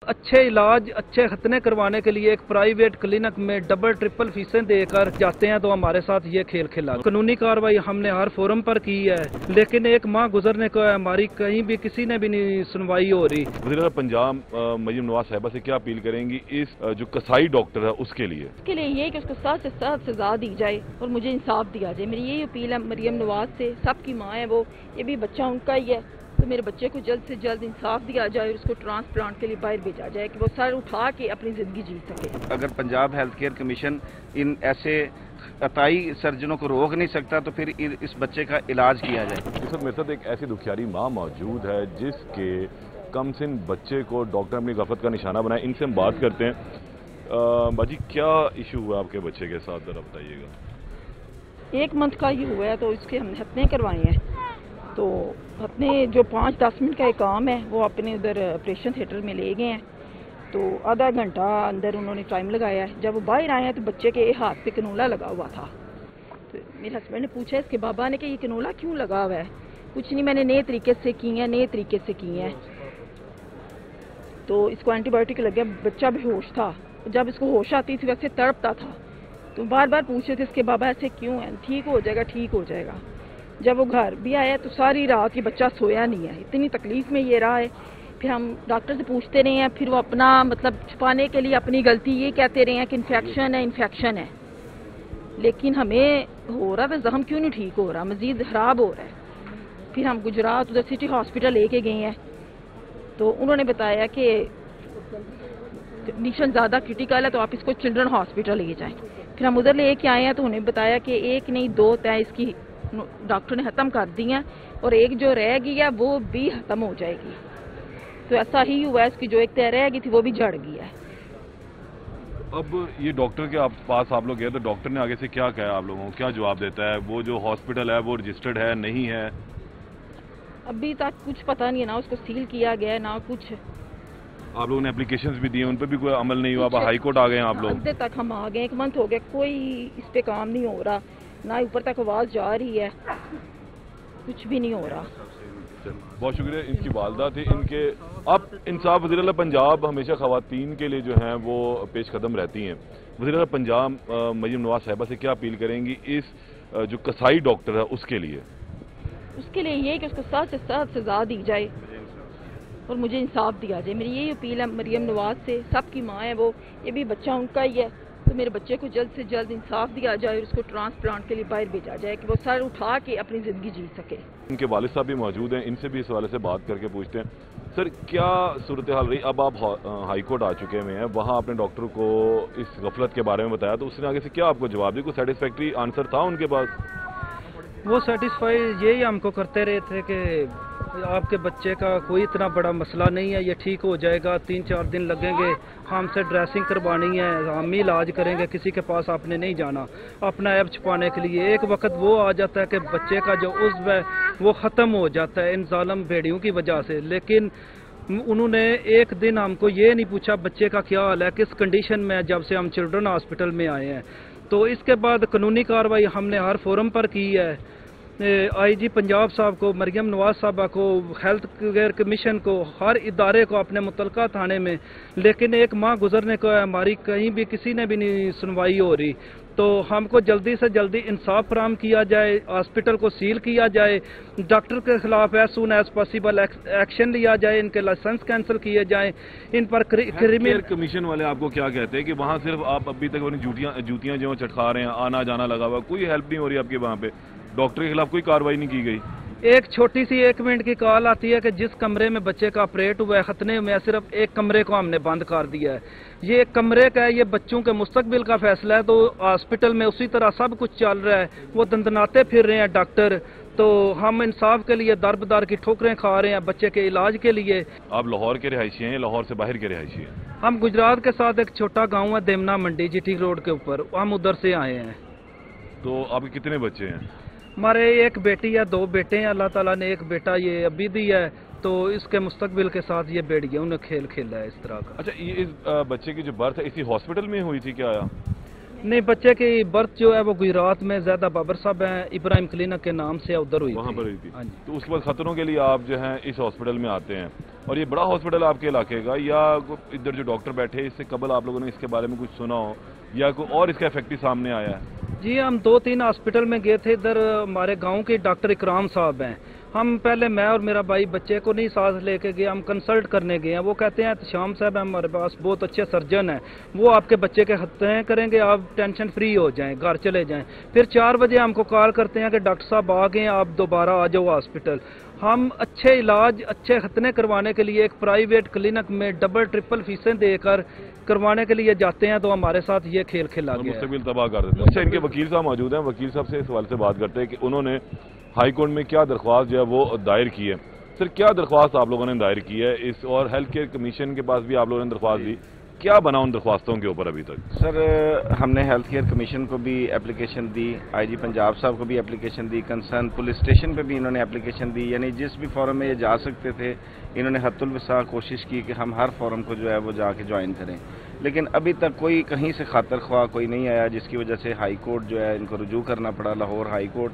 अच्छे इलाज अच्छे खतने करवाने के लिए एक प्राइवेट क्लिनिक में डबल ट्रिपल फीसें देकर जाते हैं तो हमारे साथ ये खेल खेला। कानूनी कार्रवाई हमने हर फोरम पर की है, लेकिन एक माह गुजरने को हमारी कहीं भी किसी ने भी नहीं सुनवाई हो रही। वज़ीर पंजाब मरियम नवाज साहिबा से क्या अपील करेंगी इस जो कसाई डॉक्टर है उसके लिए? इसके लिए ये कि उसको सख्त से सख्त सजा दी जाए और मुझे इंसाफ दिया जाए। मेरी यही अपील है मरियम नवाज से। सबकी माँ है वो, ये भी बच्चा उनका ही है, तो मेरे बच्चे को जल्द से जल्द इंसाफ दिया जाए और उसको ट्रांसप्लांट के लिए बाहर भेजा जाए कि वो सर उठा के अपनी ज़िंदगी जी सके। अगर पंजाब हेल्थ केयर कमीशन इन ऐसे अताई सर्जनों को रोक नहीं सकता तो फिर इस बच्चे का इलाज किया जाए। इस वक्त मेरे साथ एक ऐसी दुखियारी माँ मौजूद है जिसके कमसिन बच्चे को डॉक्टर अपनी गफलत का निशाना बनाए। इनसे हम बात करते हैं। बाजी, क्या इशू हुआ आपके बच्चे के साथ, जरा बताइएगा। 1 मंथ का ये हुआ है तो इसके हमने हथने करवाए हैं। तो अपने जो 5-10 मिनट का एक काम है वो अपने उधर ऑपरेशन थिएटर में ले गए हैं। तो आधा घंटा अंदर उन्होंने टाइम लगाया है। जब वो बाहर आए हैं तो बच्चे के हाथ पे कनोला लगा हुआ था। तो मेरे हस्बैंड ने पूछा इसके बाबा ने कि ये कनोला क्यों लगा हुआ है? कुछ नहीं, मैंने नए तरीके से की है, नए तरीके से की है। तो इसको एंटीबायोटिक लग गया, बच्चा बेहोश था। जब इसको होश आती थी वैसे तड़पता था। तो बार बार पूछे थे इसके बाबा ऐसे क्यों है, ठीक हो जाएगा ठीक हो जाएगा। जब वो घर भी आया तो सारी रात ये बच्चा सोया नहीं है, इतनी तकलीफ में ये रहा है। फिर हम डॉक्टर से पूछते रहे हैं, फिर वो अपना मतलब छुपाने के लिए अपनी गलती ये कहते रहे हैं कि इन्फेक्शन है इन्फेक्शन है, लेकिन हमें हो रहा था जख्म क्यों नहीं ठीक हो रहा, मजीद खराब हो रहा है। फिर हम गुजरात उधर सिटी हॉस्पिटल लेके गए हैं तो उन्होंने बताया कि कंडीशन ज़्यादा क्रिटिकल है तो आप इसको चिल्ड्रन हॉस्पिटल ले जाएं। फिर हम उधर लेके आए हैं तो उन्हें बताया कि 1 नहीं 2 तय इसकी डॉक्टर ने खत्म कर दी है और एक जो रह गई है वो भी खत्म हो जाएगी। तो ऐसा ही हुआ है, इसकी जो एक तय रह गई थी वो भी झड़ गई है। अब ये डॉक्टर के पास आप लोग गए तो डॉक्टर ने आगे से क्या कहा आप लोगों को, क्या जवाब देता है? वो जो हॉस्पिटल है वो रजिस्टर्ड है नहीं है? अभी तक कुछ पता नहीं है, ना उसको सील किया गया है ना कुछ। आप लोगों ने एप्लीकेशंस भी दिए, उन पर भी कोई अमल नहीं हुआ? हाई कोर्ट आ गए हैं आप लोग? अंत तक हम आ गए, 1 मंथ हो गया, कोई इस पे काम नहीं हो रहा, ना ऊपर तक आवाज जा रही है, कुछ भी नहीं हो रहा। बहुत शुक्रिया। इनकी वालदा थी। इनके अब इंसाफ वज़ीर पंजाब हमेशा ख़वातीन के लिए जो हैं वो पेश कदम रहती हैं। वज़ीर पंजाब मरियम नवाज साहिबा से क्या अपील करेंगी इस जो कसाई डॉक्टर है उसके लिए? उसके लिए ये कि उसको सख्त से सख्त सजा दी जाए और मुझे इंसाफ दिया जाए। मेरी यही अपील है मरियम नवाज से। सबकी माँ है वो, ये भी बच्चा उनका ही है, तो मेरे बच्चे को जल्द से जल्द इंसाफ दिया जाए और उसको ट्रांसप्लांट के लिए बाहर भेजा जाए कि वो सर उठा के अपनी ज़िंदगी जी सके। इनके वालिद साहब भी मौजूद हैं, इनसे भी इस हवाले से बात करके पूछते हैं। सर, क्या सूरत हाल रही? अब आप हाई कोर्ट आ चुके हुए हैं, वहाँ आपने डॉक्टर को इस गफलत के बारे में बताया तो उसने आगे से क्या आपको जवाब दिया? कोई सेटिस्फैक्ट्री आंसर था उनके पास? वो सेटिस्फाई यही हमको करते रहे थे कि आपके बच्चे का कोई इतना बड़ा मसला नहीं है, ये ठीक हो जाएगा, 3-4 दिन लगेंगे, हमसे ड्रेसिंग करवानी है, हम ही इलाज करेंगे, किसी के पास आपने नहीं जाना अपना ऐब छुपाने के लिए। एक वक्त वो आ जाता है कि बच्चे का जो उज़्व है वो ख़त्म हो जाता है इन जालिम भेड़ियों की वजह से। लेकिन उन्होंने एक दिन हमको ये नहीं पूछा बच्चे का क्या हाल है, किस कंडीशन में है, जब से हम चिल्ड्रन हॉस्पिटल में आए हैं। तो इसके बाद कानूनी कार्रवाई हमने हर फोरम पर की है। IG पंजाब साहब को, मरियम नवाज साहबा को, हेल्थ केयर कमीशन को, हर इदारे को अपने मुतलका थाने में, लेकिन एक माह गुजरने को हमारी कहीं भी किसी ने भी नहीं सुनवाई हो रही। तो हमको जल्दी से जल्दी इंसाफ फराहम किया जाए, हॉस्पिटल को सील किया जाए, डॉक्टर के खिलाफ as soon as possible action लिया जाए, इनके लाइसेंस कैंसिल किए जाए, इन पर क्रिमिनल कमीशन वाले आपको क्या कहते हैं कि वहाँ सिर्फ आप अभी तक अपनी जूतियाँ जो चटखा रहे हैं, आना जाना लगा हुआ, कोई हेल्प नहीं हो रही आपके वहाँ पे? डॉक्टर के खिलाफ कोई कार्रवाई नहीं की गई? एक छोटी सी 1 मिनट की कॉल आती है कि जिस कमरे में बच्चे का ऑपरेट हुआ है खतने में, सिर्फ एक कमरे को हमने बंद कर दिया है। ये एक कमरे का है, ये बच्चों के मुस्तकबिल का फैसला है। तो हॉस्पिटल में उसी तरह सब कुछ चल रहा है, वो दंदनाते फिर रहे हैं डॉक्टर। तो हम इंसाफ के लिए दर बदर की ठोकरें खा रहे हैं बच्चे के इलाज के लिए। आप लाहौर के रिहायशी हैं या लाहौर से बाहर के रिहायशी हैं? हम गुजरात के साथ एक छोटा गाँव है देमना मंडी GT रोड के ऊपर, हम उधर से आए हैं। तो आपके कितने बच्चे हैं? हमारे एक बेटी है, 2 बेटे हैं, अल्लाह ताला ने एक बेटा ये अभी दी है, तो इसके मुस्तकबिल के साथ ये बेटियाँ उन्हें खेल खेला है इस तरह का। अच्छा, ये इस बच्चे की जो बर्थ है इसी हॉस्पिटल में हुई थी क्या? नहीं, बच्चे की बर्थ जो है वो गुजरात में ज़्यादा बाबर साहब हैं, इब्राहिम क्लिनिक के नाम से उधर हुई वहाँ थी। पर हुई थी। हाँ जी। तो उसके बाद खतरों के लिए आप जो है इस हॉस्पिटल में आते हैं, और ये बड़ा हॉस्पिटल आपके इलाके का, या इधर जो डॉक्टर बैठे हैं इससे कबल आप लोगों ने इसके बारे में कुछ सुना हो, या कोई और इसका इफेक्टिव सामने आया है? जी, हम 2-3 हॉस्पिटल में गए थे। इधर हमारे गांव के डॉक्टर इकराम साहब हैं। हम पहले, मैं और मेरा भाई बच्चे को नहीं साथ लेके गए, हम कंसल्ट करने गए हैं। वो कहते हैं शाम साहब हमारे पास बहुत अच्छे सर्जन हैं, वो आपके बच्चे के हत्या करेंगे, आप टेंशन फ्री हो जाएं, घर चले जाएं। फिर 4 बजे हमको कॉल करते हैं कि डॉक्टर साहब आ गए, आप दोबारा आ जाओ हॉस्पिटल। हम अच्छे इलाज, अच्छे खतने करवाने के लिए एक प्राइवेट क्लिनिक में डबल ट्रिपल फीसें देकर करवाने के लिए जाते हैं, तो हमारे साथ ये खेल खेला गया है। मुस्तकिल तबाह कर देते हैं। अच्छा, इनके वकील साहब मौजूद हैं, वकील साहब से इस सवाल से बात करते हैं कि उन्होंने हाई कोर्ट में क्या दरख्वास्त जो है वो दायर की है। सर, क्या दरख्वास्त आप लोगों ने दायर की है इस, और हेल्थ केयर कमीशन के पास भी आप लोगों ने दरख्वास्त दी, क्या बना उन दरख्वास्तों के ऊपर अभी तक? सर, हमने हेल्थ केयर कमीशन को भी एप्लीकेशन दी, आईजी पंजाब साहब को भी एप्लीकेशन दी, कंसर्न पुलिस स्टेशन पे भी इन्होंने एप्लीकेशन दी, यानी जिस भी फॉरम में ये जा सकते थे इन्होंने हत्तुल वसा कोशिश की कि हम हर फॉरम को जो है वो जाके ज्वाइन करें, लेकिन अभी तक कोई कहीं से खातर ख्वाह कोई नहीं आया, जिसकी वजह से हाई कोर्ट जो है इनको रुजू करना पड़ा, लाहौर हाई कोर्ट।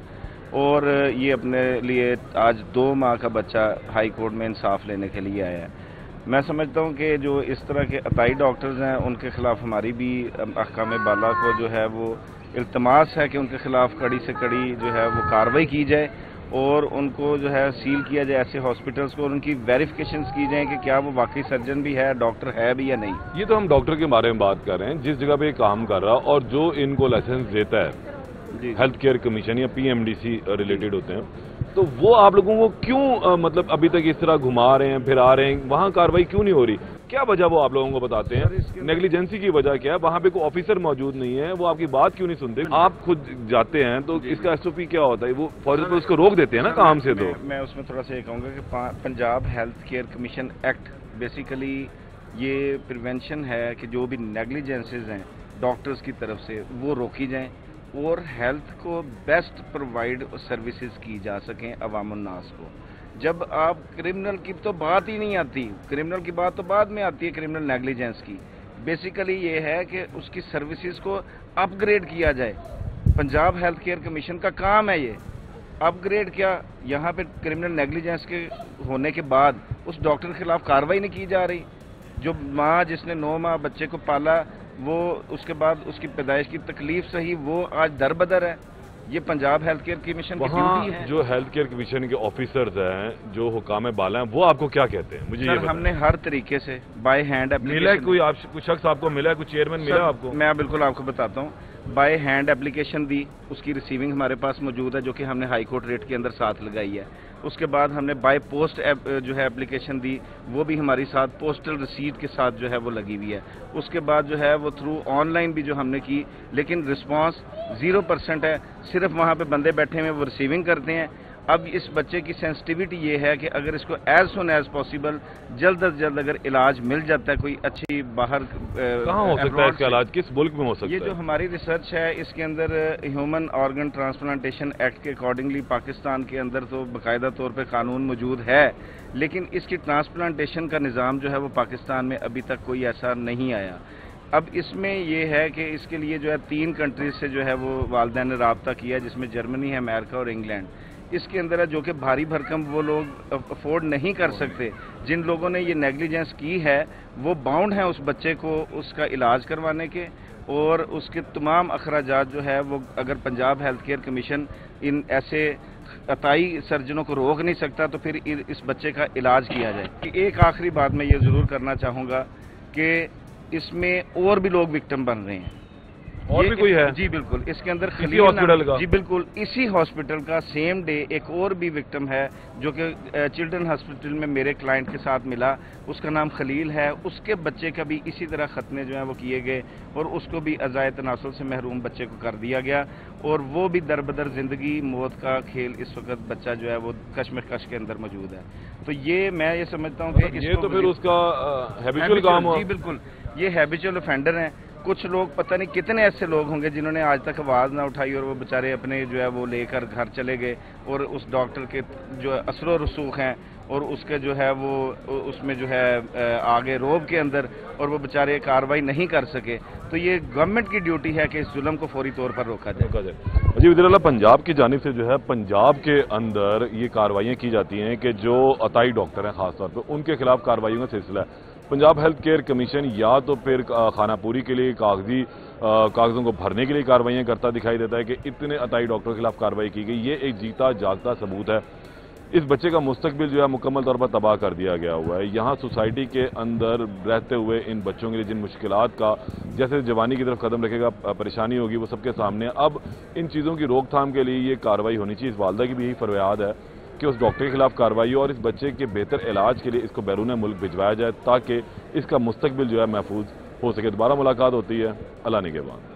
और ये अपने लिए आज 2 माह का बच्चा हाई कोर्ट में इंसाफ लेने के लिए आया है। मैं समझता हूँ कि जो इस तरह के अताई डॉक्टर्स हैं उनके खिलाफ हमारी भी अहकाम बाला को जो है वो इल्तमास है कि उनके खिलाफ कड़ी से कड़ी जो है वो कार्रवाई की जाए, और उनको जो है सील किया जाए ऐसे हॉस्पिटल्स को, और उनकी वेरिफिकेशंस की जाए कि क्या वो वाकई सर्जन भी है, डॉक्टर है भी या नहीं। ये तो हम डॉक्टर के बारे में बात कर रहे हैं, जिस जगह पे ये काम कर रहा और जो इनको लाइसेंस देता है हेल्थ केयर कमीशन या पीएमडीसी रिलेटेड होते हैं, तो वो आप लोगों को क्यों मतलब अभी तक इस तरह घुमा रहे हैं, फिर आ रहे हैं, वहाँ कार्रवाई क्यों नहीं हो रही? क्या वजह वो आप लोगों को बताते हैं? नेग्लिजेंसी की वजह क्या है? वहाँ पे कोई ऑफिसर मौजूद नहीं है, वो आपकी बात क्यों नहीं सुनते? आप खुद जाते हैं तो इसका एसओपी क्या होता है? वो फौरन पर उसको रोक देते हैं ना काम से। तो मैं उसमें थोड़ा सा ये कहूँगा कि Punjab health care commission act basically ये प्रिवेंशन है कि जो भी नेग्लिजेंसेज हैं डॉक्टर्स की तरफ से वो रोकी जाएं, और हेल्थ को बेस्ट प्रोवाइड सर्विसेज की जा सकें अवामुन्नास को। जब आप क्रिमिनल की तो बात ही नहीं आती, क्रिमिनल की बात तो बाद में आती है, क्रिमिनल नेग्लिजेंस की। बेसिकली ये है कि उसकी सर्विसेज को अपग्रेड किया जाए। पंजाब हेल्थ केयर कमीशन का काम है ये अपग्रेड। क्या यहाँ पे क्रिमिनल नेग्लिजेंस के होने के बाद उस डॉक्टर के खिलाफ कार्रवाई नहीं की जा रही? जो माँ जिसने 9 माह बच्चे को पाला, वो उसके बाद उसकी पैदाइश की तकलीफ सही, वो आज दरबदर है। ये पंजाब हेल्थ केयर कमीशन की ड्यूटी है। जो हेल्थ केयर कमीशन के ऑफिसर्स हैं, जो हुकाम बाला हैं, वो आपको क्या कहते हैं? मुझे ये बताएं। हमने हर तरीके से बाय हैंड मिला है कोई, आप कोई शख्स आपको मिला है, कोई चेयरमैन मिला आपको? मैं बिल्कुल आपको बताता हूँ, बाय हैंड एप्लीकेशन दी, उसकी रिसीविंग हमारे पास मौजूद है जो कि हमने हाई कोर्ट रेट के अंदर साथ लगाई है। उसके बाद हमने बाय पोस्ट जो है एप्लीकेशन दी, वो भी हमारी साथ पोस्टल रिसीट के साथ जो है वो लगी हुई है। उसके बाद जो है वो थ्रू ऑनलाइन भी जो हमने की, लेकिन रिस्पांस 0% है। सिर्फ वहाँ पे बंदे बैठे हुए वो रिसीविंग करते हैं। अब इस बच्चे की सेंसिटिविटी ये है कि अगर इसको एज सुन एज पॉसिबल जल्द अज जल्द अगर इलाज मिल जाता है, कोई अच्छी बाहर कहाँ हो सकता है इसका इलाज, किस मुल्क में हो सकता है? ये जो हमारी रिसर्च है इसके अंदर ह्यूमन ऑर्गन ट्रांसप्लांटेशन एक्ट के अकॉर्डिंगली पाकिस्तान के अंदर तो बाकायदा तौर पे कानून मौजूद है, लेकिन इसकी ट्रांसप्लांटेशन का निज़ाम जो है वो पाकिस्तान में अभी तक कोई ऐसा नहीं आया। अब इसमें ये है कि इसके लिए जो है 3 कंट्रीज से जो है वो वालिदैन ने राब्ता किया, जिसमें जर्मनी है, अमेरिका और इंग्लैंड। इसके अंदर है जो कि भारी भरकम वो लोग अफोर्ड नहीं कर सकते। जिन लोगों ने ये नेग्लिजेंस की है वो बाउंड हैं उस बच्चे को उसका इलाज करवाने के, और उसके तमाम अखराजात जो है वो अगर पंजाब हेल्थ केयर कमीशन इन ऐसे अताई सर्जनों को रोक नहीं सकता तो फिर इस बच्चे का इलाज किया जाए। एक आखिरी बात मैं ये ज़रूर करना चाहूँगा कि इसमें और भी लोग विक्टिम बन रहे हैं। और भी कोई है? जी बिल्कुल, इसके अंदर इसी हॉस्पिटल का? जी बिल्कुल, इसी हॉस्पिटल का सेम डे एक और भी विक्टिम है जो कि चिल्ड्रन हॉस्पिटल में मेरे क्लाइंट के साथ मिला। उसका नाम खलील है। उसके बच्चे का भी इसी तरह खतने जो हैं वो किए गए और उसको भी अज़ाए तनासुल से महरूम बच्चे को कर दिया गया, और वो भी दरबदर जिंदगी मौत का खेल इस वक्त बच्चा जो है वो कश्मकश के अंदर मौजूद है। तो ये मैं ये समझता हूँ कि ये तो फिर उसका हैबिचुअल काम हो। जी बिल्कुल, ये हैबिचुअल ऑफेंडर हैं। कुछ लोग पता नहीं कितने ऐसे लोग होंगे जिन्होंने आज तक आवाज़ ना उठाई और वो बेचारे अपने जो है वो लेकर घर चले गए, और उस डॉक्टर के जो असर रसूख हैं اور اس کے جو ہے وہ اس میں جو ہے آگے روب کے اندر اور وہ بیچارے کارروائی نہیں کر سکے، تو یہ گورنمنٹ کی ڈیوٹی ہے کہ اس ظلم کو فوری طور پر روکا جائے۔ جی وزیر اعلیٰ پنجاب کی جانب سے جو ہے پنجاب کے اندر یہ کارروائیاں کی جاتی ہیں کہ جو عطائی ڈاکٹر ہیں خاص طور پہ ان کے خلاف کارروائیوں کا سلسلہ ہے۔ پنجاب ہیلتھ کیئر کمیشن یا تو پھر خانہ پوری کے لیے کاغذوں کو بھرنے کے لیے کارروائیاں کرتا دکھائی دیتا ہے کہ اتنے عطائی ڈاکٹروں کے خلاف کارروائی کی گئی۔ یہ ایک جیتا جاگتا ثبوت ہے، اس بچے کا مستقبل جو ہے مکمل طور پر تباہ کر دیا گیا ہوا ہے۔ یہاں سوسائٹی کے اندر رہتے ہوئے ان بچوں کے لیے جن مشکلات کا جیسے جوانی کی طرف قدم رکھے گا پریشانی ہوگی وہ سب کے سامنے، اب ان چیزوں کی روک تھام کے لیے یہ کارروائی ہونی چاہیے۔ اس والدہ کی بھی یہی فریاد ہے کہ اس ڈاکٹر کے خلاف کارروائی ہو اور اس بچے کے بہتر علاج کے لیے اس کو بیرون ملک بھجوایا جائے تاکہ اس کا مستقبل جو ہے محفوظ ہو سکے۔ دوبارہ ملاقات ہوتی ہے، اللہ نگہبان۔